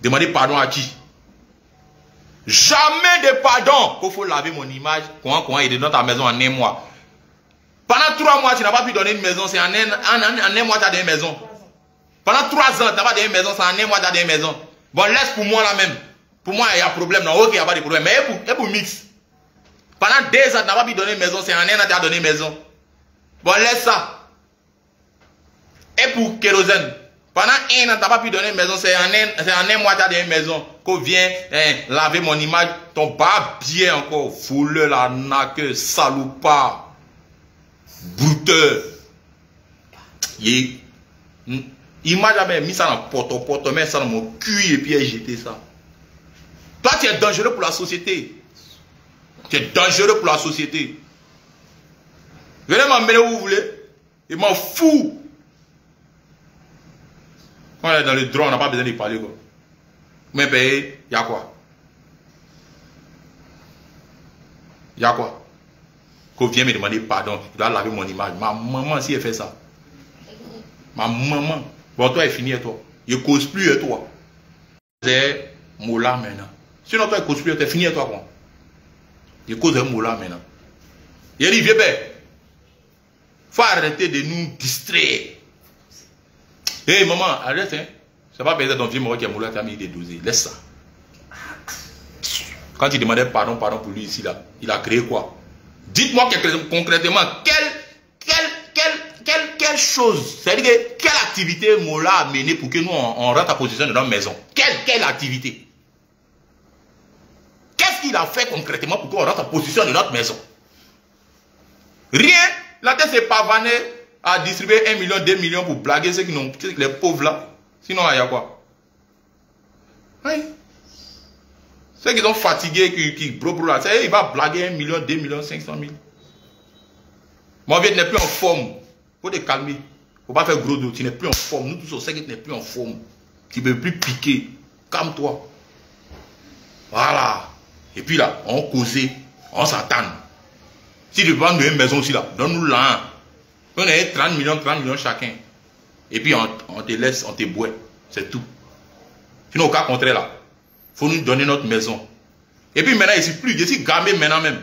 Demander pardon à qui? Jamais de pardon. Il faut laver mon image. Comment il est dans ta maison en un mois. Pendant 3 mois, tu n'as pas pu donner une maison. C'est en un mois, tu as donné une maison. Pendant 3 ans, tu n'as pas donné une maison. C'est en un mois, tu as donné une maison. Bon, laisse pour moi là même. Pour moi, il y a un problème. Non, ok, il n'y a pas de problème. Mais pour mix. Pendant 2 ans, tu n'as pas pu donner une maison. C'est en un an, tu as donné une maison. Bon, laisse ça. Et pour kérosène. Pendant 1 an, tu n'as pas pu donner une maison. C'est en un mois, tu as donné une maison. Qu'on vient laver mon image. Ton bas bien encore. Fouleux, la naque, salopard. Brouteur. Il m'a jamais mis ça dans porte, mais ça dans mon cul et puis il a jeté ça. Toi, tu es dangereux pour la société. Tu es dangereux pour la société. Venez m'emmener où vous voulez. Il m'en fout. Quand on est dans le droit, on n'a pas besoin de parler. Quoi. Mais ben, il y a quoi? Il y a quoi? Qu'on vient me demander pardon, il doit laver mon image. Ma maman, si elle fait ça. Ma maman. Bon, toi, elle finit et toi. Je ne cause plus avec toi. C'est Mola maintenant. Sinon, toi, il ne cause plus avec toi. Fini avec toi, quoi. Je cause avec Mola maintenant. Il dit, vieux père, il faut arrêter de nous distraire. Hé, maman, arrête, hein. C'est pas peut-être ton vieux mort qui a Mola, tu as mis des dosés. Laisse ça. Quand il demandait pardon pour lui ici, là, il a créé quoi? Dites-moi concrètement, quelle chose, c'est-à-dire quelle activité Mola a menée pour que nous, on rentre en position de notre maison? Quelle activité? Qu'est-ce qu'il a fait concrètement pour qu'on rentre en position de notre maison? Rien. La tête s'est pavanée à distribuer 1 million, 2 millions pour blaguer ceux qui n'ont, les pauvres là. Sinon, il y a quoi? Oui. Ceux qui sont fatigués, qui bro là, il va blaguer 1 million, 2 millions, 500 000. Mon vieux, tu n'es plus en forme. Il faut te calmer. Il ne faut pas faire gros dos. Tu n'es plus en forme. Nous tous, on sait que tu n'es plus en forme. Tu ne peux plus piquer. Calme-toi. Voilà. Et puis là, on cause, on s'attend. Si tu vends une maison aussi là, donne-nous là. On a 30 millions chacun. Et puis on te laisse, on te boit. C'est tout. Sinon, au cas contraire là, il faut nous donner notre maison. Et puis maintenant, je suis gamé maintenant même.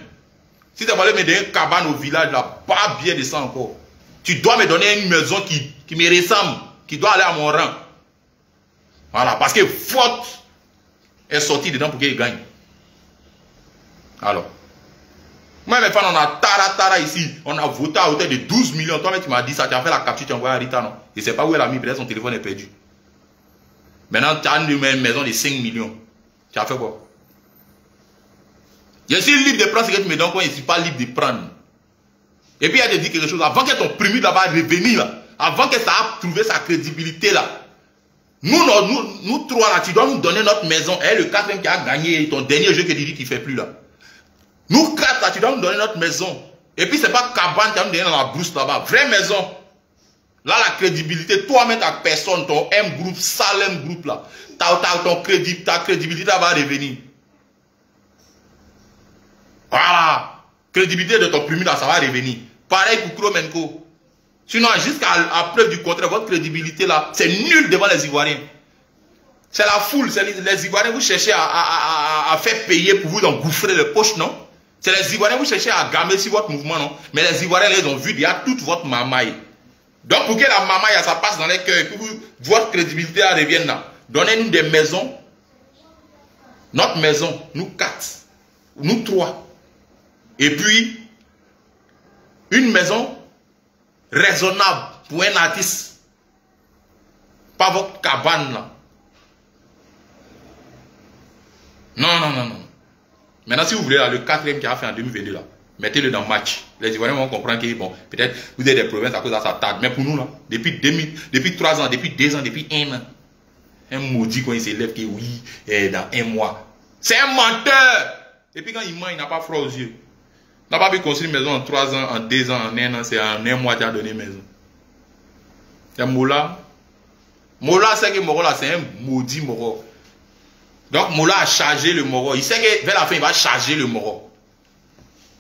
Si tu vas me donner une cabane au village là, pas bien de ça encore. Tu dois me donner une maison qui me ressemble, qui doit aller à mon rang. Voilà, parce que faute est sortie dedans pour qu'il gagne. Alors, moi mes femmes, on a tara ici, on a voté à hauteur de 12 millions. Toi-même, tu m'as dit ça, tu as fait la capture, tu as envoyé à Rita, non? Je ne sais pas où elle a mis, peut-être son téléphone est perdu. Maintenant, tu as une maison de 5 millions. Tu as fait quoi? Je suis libre de prendre ce que tu me donnes quand je ne suis pas libre de prendre. Et puis, elle te dit quelque chose. Avant que ton premier là-bas revenir là, avant que ça a trouvé sa crédibilité là, nous trois là, tu dois nous donner notre maison. Et le quatrième qui a gagné ton dernier jeu que tu dis qu'il ne fait plus là. Nous quatre là, tu dois nous donner notre maison. Et puis, c'est pas cabane qui va nous donner dans la brousse là-bas. Vraie maison. Là, la crédibilité, toi-même, ta personne, ton M groupe, Salem groupe là, ta crédibilité va revenir. Voilà. Crédibilité de ton premier là, ça va revenir. Pareil pour Kromenko. Sinon, jusqu'à preuve du contraire, votre crédibilité là, c'est nul devant les Ivoiriens. C'est la foule, c'est les Ivoiriens, vous cherchez à faire payer pour vous engouffrer les poches, non? C'est les Ivoiriens, vous cherchez à gammer sur votre mouvement, non? Mais les Ivoiriens, ils ont vu, il y a toute votre mamaille. Donc, pour que la mamaille, ça passe dans les cœurs, et que votre crédibilité revienne là, donnez-nous des maisons. Notre maison, nous quatre, nous trois. Et puis, une maison raisonnable pour un artiste. Pas votre cabane là. Non. Maintenant, si vous voulez, là, le quatrième qui a fait en 2022, là, mettez-le dans le match. Les Ivoiriens vont comprendre que, bon, peut-être vous avez des provinces à cause de ça tarde. Mais pour nous, là, depuis 3 ans, depuis 2 ans, depuis 1 an, un maudit quand il s'élève, que oui, dans 1 mois. C'est un menteur! Et puis quand il ment, il n'a pas froid aux yeux. Il n'a pas pu construire une maison en 3 ans, en 2 ans, en 1 an, c'est en 1 mois qu'il a donné une maison. C'est Mola. Mola, c'est que Moro là, c'est un maudit Moro. Donc Mola a chargé le Moro. Il sait que vers la fin, il va charger le Moro.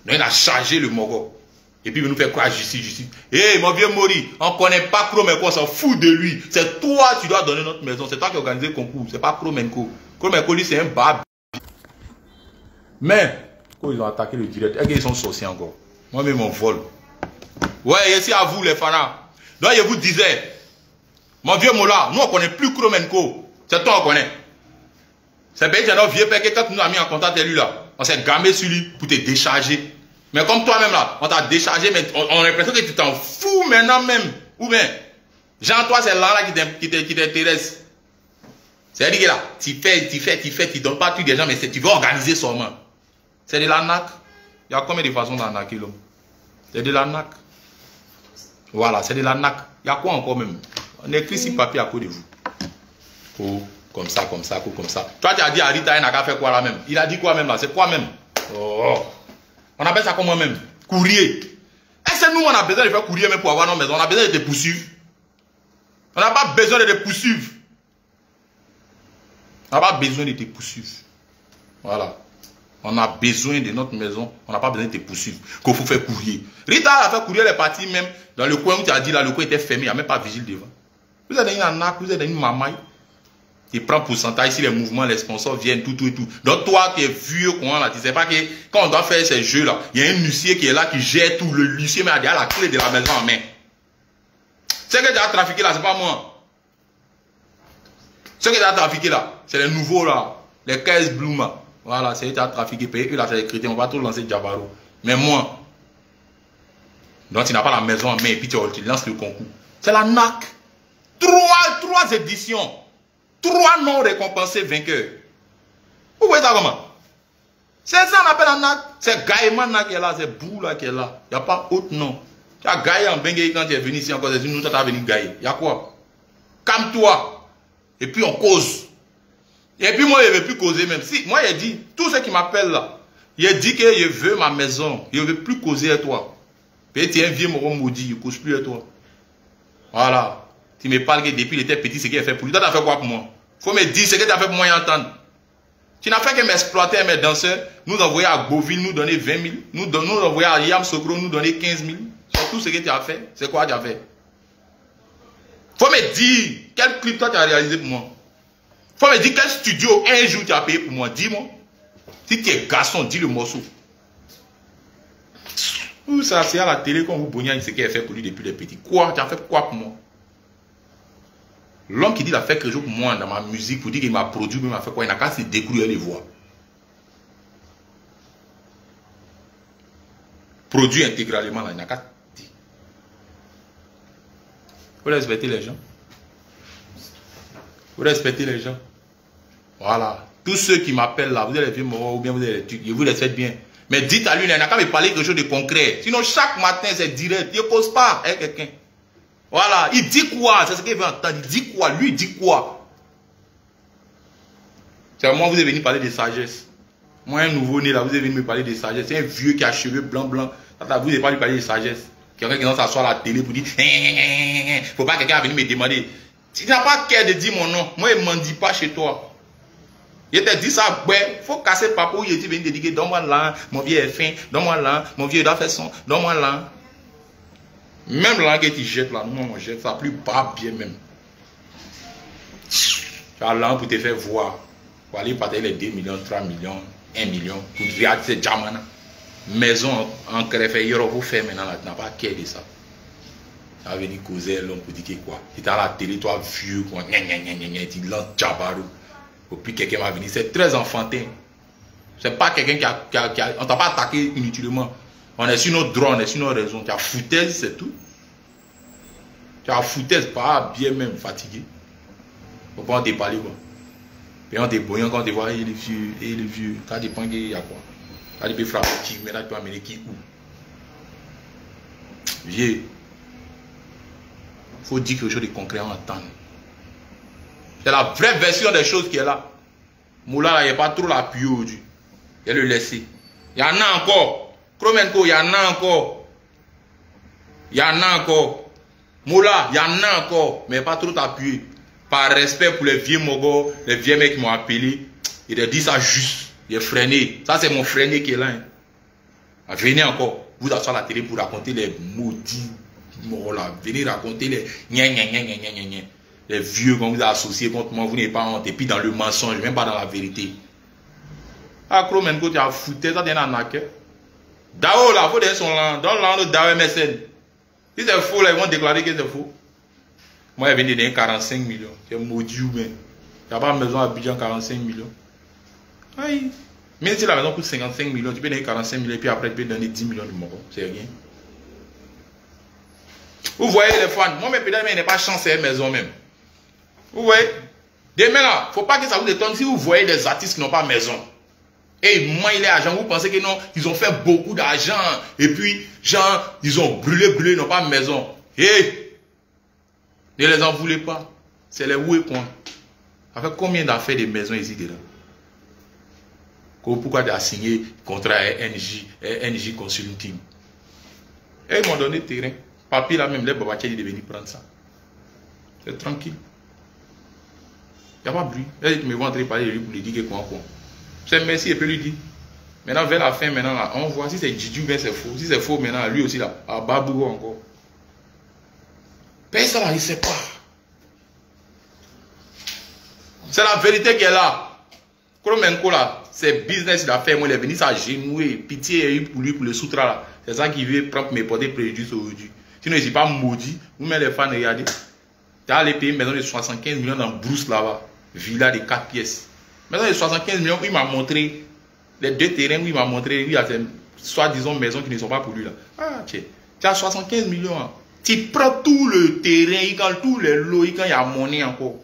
Donc il a chargé le Moro. Et puis il va nous faire croire justice. Hé, mon vieux Mori, on ne connaît pas Kromenko, on s'en fout de lui. C'est toi qui dois donner notre maison. C'est toi qui as organisé le concours. C'est pas Kromenko. Kromenko, lui, c'est un bab. Mais, quand ils ont attaqué le direct, est-ce qu'ils sont sorciers encore? Moi-même, on vole. Ouais, ici à vous, les pharaons. Donc, je vous disais, mon vieux Mola, nous, on ne connaît plus Kromenko. C'est toi, on connaît. C'est bien notre vieux père, quand tu nous as mis en contact avec lui, là, on s'est gamé sur lui pour te décharger. Mais comme toi-même, là, on t'a déchargé, mais on a l'impression que tu t'en fous maintenant même. Ou bien, Jean, toi, c'est là qui t'intéresse. C'est-à-dire que là, tu fais, tu ne donnes pas tout des gens, mais tu veux organiser seulement. C'est de l'arnaque. Il y a combien de façons d'arnaquer l'homme? C'est de l'arnaque. Voilà, c'est de l'arnaque. Il y a quoi encore même? On écrit sur papier à côté de vous. Oh, comme ça. Toi, tu as dit à Rita, il n'a qu'à faire quoi là même? Il a dit quoi même là? C'est quoi même? Oh. On appelle ça comment même? Courrier. Est-ce que nous, on a besoin de faire courrier même pour avoir nos maisons? On a besoin de te poursuivre. On n'a pas besoin de te poursuivre. On n'a pas besoin de te poursuivre. Voilà. On a besoin de notre maison. On n'a pas besoin de te poursuivre. Qu'il faut faire courrier. Rita a fait courrier, elle est partie même dans le coin où tu as dit là, le coin était fermé. Il n'y a même pas vigile devant. Vous êtes dans une arnaque, vous êtes dans une mamaille. Il prend pourcentage si les mouvements, les sponsors viennent, tout et tout. Donc toi, tu es vieux, là, tu sais pas que quand on doit faire ces jeux-là, il y a un huissier qui est là, qui gère tout. Le huissier mais a la clé de la maison en main. Ce que tu as trafiqué là, c'est pas moi. Ce que tu as trafiqué là, c'est les nouveaux là. Les 15 Bloom. Voilà, c'est eux qui ont trafiqué. Eux là, c'est les chrétiens. On va tout lancer Jabaro. Mais moi, donc tu n'as pas la maison en main et puis tu lances le concours. C'est la NAC. Trois éditions. 3 non récompensés vainqueurs. Vous voyez ça comment? C'est ça qu'on appelle la NAC. C'est Gaïman qui est là, c'est Bou là qui est là. Il n'y a pas autre nom. Tu as gaillé en Bengue quand tu es venu ici encore, c'est nous, tu as venu gailler. Il y a quoi? Calme-toi. Et puis on cause. Et puis moi, je ne veux plus causer même. Si, moi, il dit, tous ceux qui m'appellent là, il dit que je veux ma maison. Je ne veux plus causer avec toi. Puis tu es un vieux moron maudit, je ne cause plus avec toi. Voilà. Tu me parles que depuis il était petit, ce qu'il a fait pour lui. Toi, tu as fait quoi pour moi? Il faut me dire ce que tu as fait pour moi et entendre. Tu n'as fait que m'exploiter mes danseurs, nous envoyer à Beauville, nous donner 20 000. Nous envoyer à Yam Sokro, nous donner 15 000. C'est tout ce que tu as fait. C'est quoi tu as fait? Il faut me dire quel clip toi tu as réalisé pour moi. Il faut me dire quel studio un jour tu as payé pour moi. Dis-moi. Si tu es garçon, dis le morceau. Ça, c'est à la télé qu'on vous bougnagne ce qu'il a fait pour lui depuis les petits. Quoi? Tu as fait quoi pour moi? L'homme qui dit qu'il a fait quelque chose pour moi dans ma musique, pour dire qu'il m'a produit, il m'a fait quoi? Il n'a qu'à se découvrir les voix. Produit intégralement, là, il n'a qu'à dire. Vous respectez les gens. Vous respectez les gens. Voilà. Tous ceux qui m'appellent là, vous allez les vieux morts ou bien vous allez les trucs, je vous les faites bien. Mais dites à lui, il n'a qu'à me parler quelque chose de concret. Sinon, chaque matin, c'est direct. Il ne cause pas avec quelqu'un. Voilà. Il dit quoi? C'est ce qu'il veut entendre. Il dit quoi? Lui, il dit quoi? C'est moi, vous êtes venu parler de sagesse. Moi, un nouveau-né là, vous êtes venu me parler de sagesse. C'est un vieux qui a cheveux blancs. Vous n'avez pas lui parler de sagesse. Quelqu'un qui s'assoit à la télé pour dire, faut pas que quelqu'un vienne me demander. Tu n'as pas qu'à de dire mon nom. Moi, il ne m'en dit pas chez toi. Il te dit ça, ouais, faut casser papa où il est venu te dire, donne-moi là, mon vieux est fin, donne-moi là, mon vieux doit faire son, donne-moi là. Même là que tu jettes là, nous on jette ça plus bas bien même. Tu as là pour te faire voir. Pour aller partager les 2 millions, 3 millions, 1 million, pour te dire, c'est Jamana. Maison en crève, il y aura vous faire maintenant là, tu n'as pas qu'à de ça. Tu as venu causer l'homme pour dire quoi? Tu es à la télé, toi vieux, quoi, tu lances Jabarou. Et puis quelqu'un va venir, c'est très enfantin. C'est pas quelqu'un qui a on t'a pas attaqué inutilement. On est sur notre droit, on est sur nos raisons. Tu as foutaise, c'est tout. Tu as foutaise, pas bien même fatigué. Faut pas en déparler quoi. Et on débrouille quand on te voit, il est vieux, Ça dépend qu'il y a quoi. Là, tu peux frapper qui, mais là tu peux amener qui où. Vieux. Faut dire quelque chose de concret en entendre. C'est la vraie version des choses qui est là. Moula, il n'y a pas trop l'appui aujourd'hui. Il y a le laisser. Il y en a encore. Kromenko, il y en a encore. Il y en a encore. Moula, il y en a encore. Mais pas trop appuyé. Par respect pour les vieux mogos, les vieux mecs qui m'ont appelé. Il a dit ça juste. Il est freiné. Ça, c'est mon freiné qui est là. Hein. Venez encore. Vous asseoir à la télé pour raconter les maudits morts là. Venez raconter les les vieux qu'on vous a associés contre moi, vous n'avez pas honte. Et puis dans le mensonge, même pas dans la vérité. Ah, Kromenko, tu as foutu ça, tu as un Dao là, il faut donner son land. Dans le land de Dao MSN. Si c'est faux, là, ils vont déclarer que c'est faux. Moi, je viens de donner 45 millions. C'est maudit ou bien. Tu n'as pas besoin d'Abidjan 45 millions. Aïe. Même si la maison coûte 55 millions, tu peux donner 45 millions et puis après tu peux donner 10 millions de morts. C'est rien. Vous voyez les fans, moi, mes pédales, il n'est pas chanceux à la maison même. Vous voyez? Demain là, il ne faut pas que ça vous étonne si vous voyez des artistes qui n'ont pas maison. Et moi, il est agent, vous pensez que non, ils ont fait beaucoup d'argent. Et puis, genre, ils ont brûlé, ils n'ont pas maison. Et ne les en voulez pas. C'est les oués quoi. Ça fait combien d'affaires de maisons ici dedans? Pourquoi tu as signé contrat NJ Consulting? Et ils m'ont donné terrain. Papi là même, les babatiers, ils devaient prendre ça. C'est tranquille. Il n'y a pas de bruit. Ils me vont entrer parler de lui pour lui dire que quoi. C'est merci et puis lui dit. Maintenant, vers la fin, maintenant, là, on voit si c'est Djidu, bien c'est faux. Si c'est faux, maintenant, lui aussi, là, à Babou encore. Personne là, il ne sait pas. C'est la vérité qui est là. Kromenko là, c'est business il a fait. Moi, il est venu s'agenouiller. Pitié pour lui, pour le soutra là. C'est ça qui veut prendre mes portées préjudice aujourd'hui. Sinon, je ne suis pas maudit. Vous mettez les fans, regardez. Tu as allé payer une maison de 75 millions dans Brousse là-bas. Villa de 4 pièces. Maison de 75 millions, il m'a montré les 2 terrains où il m'a montré. Il y a ces soi-disant maisons qui ne sont pas pour lui là. Ah, tiens. Tu as 75 millions. Hein. Tu prends tout le terrain, tout les lots, il y a monnaie encore.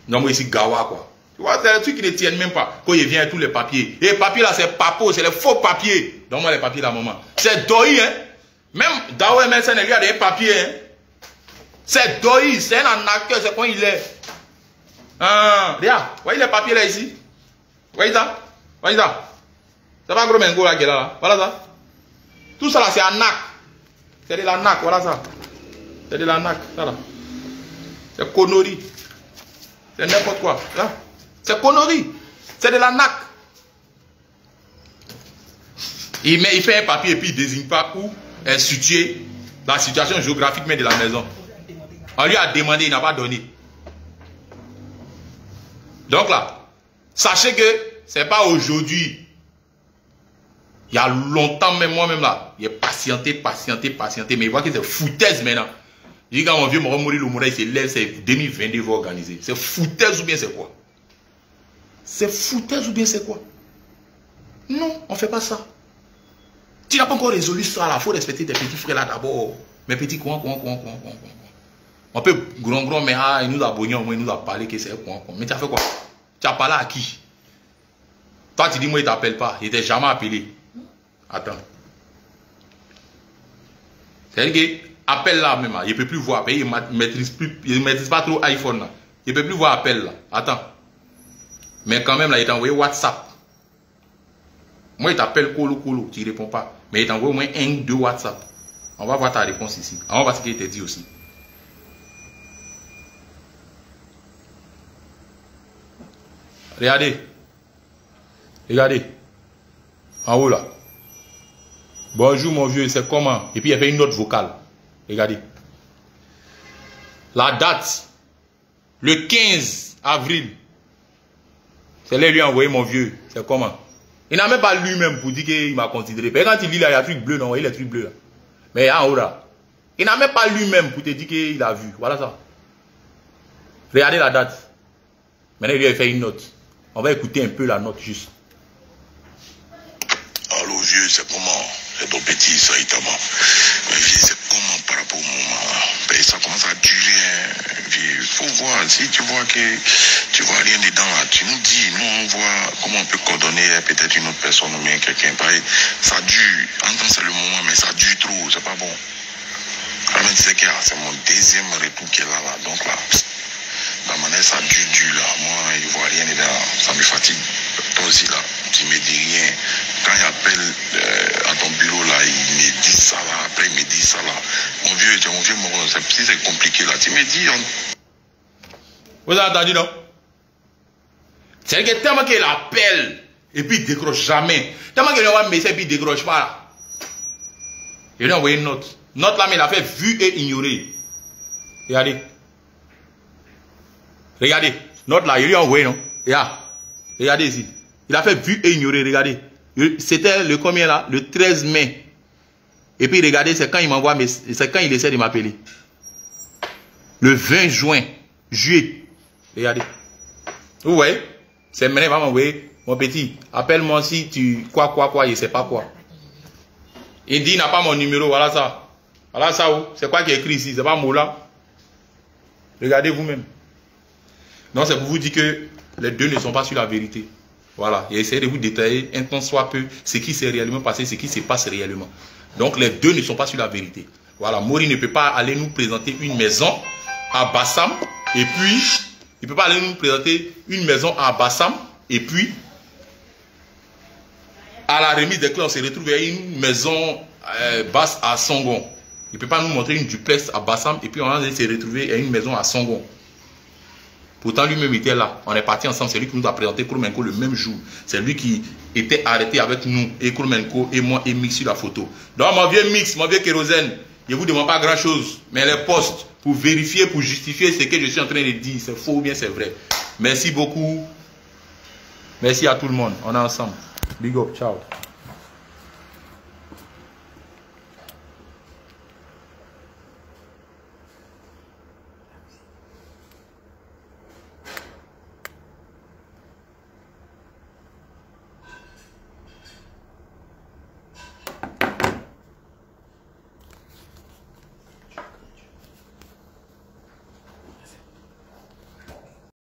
Non, moi ici, Gawa quoi. Tu vois, c'est des trucs qui ne tiennent même pas. Quand il vient avec tous les papiers. Et les papiers là, c'est papo, c'est les faux papiers. Donne-moi les papiers là, maman. C'est Doi, hein. Même Daoué, même ça, il y a des papiers, hein. C'est Doi, c'est un arnaqueur, c'est quand il est. Ah, regarde, voyez les papiers là ici. Voyez ça? Voyez ça? C'est pas gros mengo là qui est là. Voilà ça. Tout ça là, c'est un nac. C'est de la nac, voilà ça. C'est de la nac, ça là. C'est connerie. C'est n'importe quoi. C'est connerie. C'est de la nac. Il fait un papier et puis il ne désigne pas où est située la situation géographique même de la maison. On lui a demandé, il n'a pas donné. Donc là, sachez que ce n'est pas aujourd'hui. Il y a longtemps même, moi-même là, il est patienté. Mais il voit que c'est foutaise maintenant. Il dit quand mon vieux m'a mourir, le moulin il se lève, c'est 2022 va organiser. C'est foutaise ou bien c'est quoi? C'est foutaise ou bien c'est quoi? Non, on ne fait pas ça. Tu n'as pas encore résolu ça là, il faut respecter tes petits frères là d'abord. Mes petits coins. On peut grand, mais il nous a abonné, au moins il nous a parlé que c'est coin. Mais tu as fait quoi? Tu as parlé à qui? Toi tu dis moi il ne t'appelle pas, il ne t'a jamais appelé. Attends. C'est-à-dire que appel là même, il ne peut plus voir, il ne maîtrise pas trop iPhone là. Il ne peut plus voir appel là. Attends. Mais quand même là, il t'a envoyé WhatsApp. Moi il t'appelle colo, tu ne réponds pas. Mais il t'a envoyé au moins 1 ou 2 WhatsApp. On va voir ta réponse ici. On va voir ce qu'il t'a dit aussi. Regardez. En haut là. Bonjour mon vieux, c'est comment? Et puis il y avait une note vocale. Regardez. La date. Le 15 avril. C'est là lui a envoyé mon vieux. C'est comment? Il n'a même pas lui-même pour dire qu'il m'a considéré. Mais quand il lit là, il y a un truc bleu, non? Il y a les trucs bleus là. Mais en haut là. Il n'a même pas lui-même pour te dire qu'il a vu. Voilà ça. Regardez la date. Maintenant il lui a fait une note. On va écouter un peu la note juste. Allô vieux, c'est comment? C'est ton petit Saitama. Mais vieux, c'est comment par rapport au moment? Ben, ça commence à durer. Vieux, il faut voir. Si tu vois que tu vois rien dedans là, tu nous dis. Nous on voit comment on peut coordonner peut-être une autre personne ou bien quelqu'un. Pareil, ça dure. En temps c'est le moment, mais ça dure trop. C'est pas bon. Quand même, c'est que c'est mon deuxième retour qui est là. Donc là, la manière ça dure là. Moi, je vois rien dedans. Ça me fatigue. Toi aussi là, tu me dis rien. Quand il appelle à ton bureau là, il me dit ça là, après il me dit ça là. Mon vieux, si c'est compliqué là, tu me dis. Vous avez entendu non? C'est que tellement qu'il appelle et puis il décroche jamais. Tellement qu'il envoie un message et puis il décroche pas là. Il lui a envoyé une note. Note là, mais il a fait vu et ignoré. Regardez. Regardez. Note là, il lui a envoyé non? Regardez ici. Il a fait vu et ignoré, regardez. C'était le combien là? Le 13 mai. Et puis regardez, c'est quand il m'envoie, c'est quand il essaie de m'appeler. Le 20 juillet. Regardez. Vous voyez? C'est maintenant, il va m'envoyer, mon petit, appelle-moi si tu, quoi, je ne sais pas quoi. Il dit, il n'a pas mon numéro, voilà ça. Voilà ça où? C'est quoi qui est écrit ici? C'est pas Mola. Regardez vous-même. Donc c'est pour vous dire que les deux ne sont pas sur la vérité. Voilà, et essayez de vous détailler un temps soit peu ce qui s'est réellement passé, ce qui se passe réellement. Donc les deux ne sont pas sur la vérité. Voilà, Mori ne peut pas aller nous présenter une maison à Bassam et puis il ne peut pas aller nous présenter une maison à Bassam et puis à la remise des clés on se retrouve à une maison basse à Songon. Il ne peut pas nous montrer une duplex à Bassam et puis on va se retrouver à une maison à Songon. Pourtant, lui-même était là. On est parti ensemble. C'est lui qui nous a présenté Kromenko le même jour. C'est lui qui était arrêté avec nous. Et Kromenko et moi et Mix sur la photo. Donc, mon vieux Mix, mon vieux Kérosène, Je ne vous demande pas grand-chose. Mais les posts, pour vérifier, pour justifier ce que je suis en train de dire, c'est faux ou bien c'est vrai. Merci beaucoup. Merci à tout le monde. On est ensemble. Big up. Ciao.